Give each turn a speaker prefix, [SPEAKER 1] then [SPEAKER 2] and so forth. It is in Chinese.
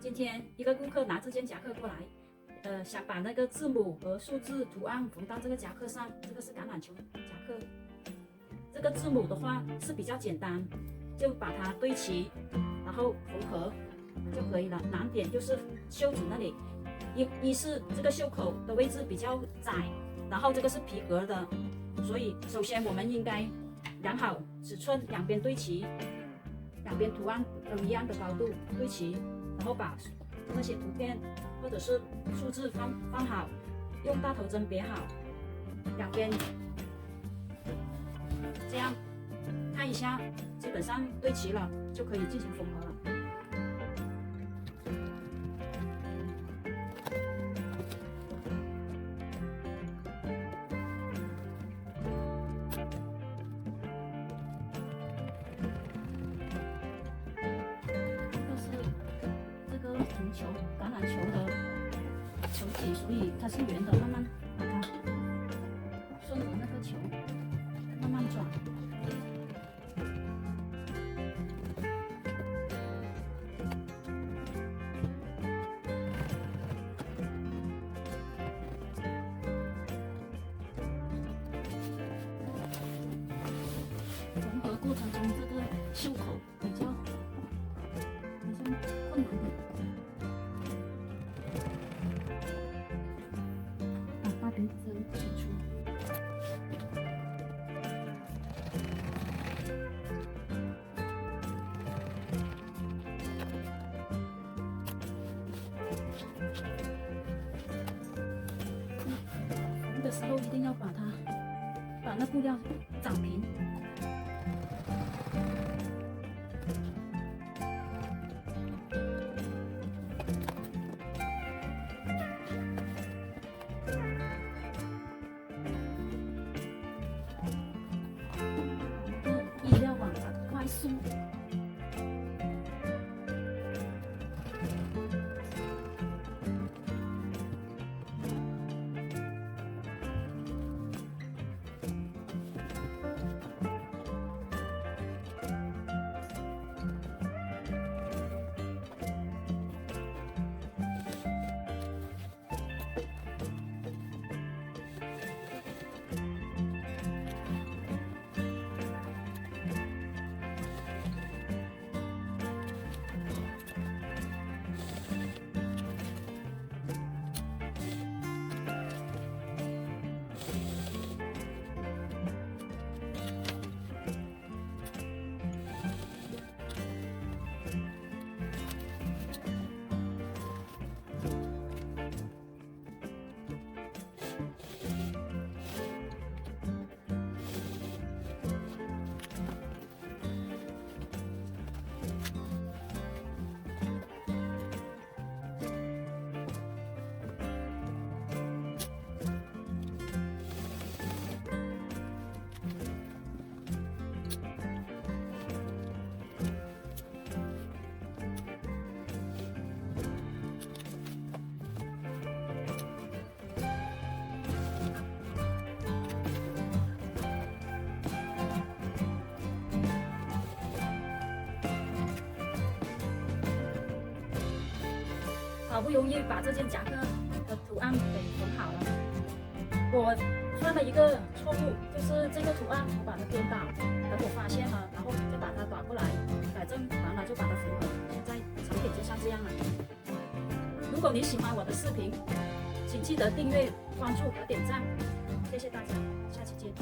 [SPEAKER 1] 今天一个顾客拿这件夹克过来，想把那个字母和数字图案缝到这个夹克上，这个是橄榄球夹克。这个字母的话是比较简单，就把它对齐，然后缝合就可以了。难点就是袖子那里，一是这个袖口的位置比较窄，然后这个是皮革的，所以首先我们应该量好尺寸，两边对齐，两边图案都一样的高度对齐，然后把那些图片或者是数字放好，用大头针别好，两边这样看一下，基本上对齐了就可以进行缝合了。足球、橄榄球的球体，所以它是圆的，慢慢把它顺着那个球慢慢转。缝合过程中，这个袖口比较困难的。把针取出，缝的时候一定要把那布料掌平。衣料网快速。好不容易把这件夹克的图案给缝好了，我犯了一个错误，就是这个图案我把它颠倒，等我发现了，然后就把它倒过来，改正完了就把它缝合。现在成品就像这样了。如果你喜欢我的视频，请记得订阅、关注和点赞，谢谢大家，下期见。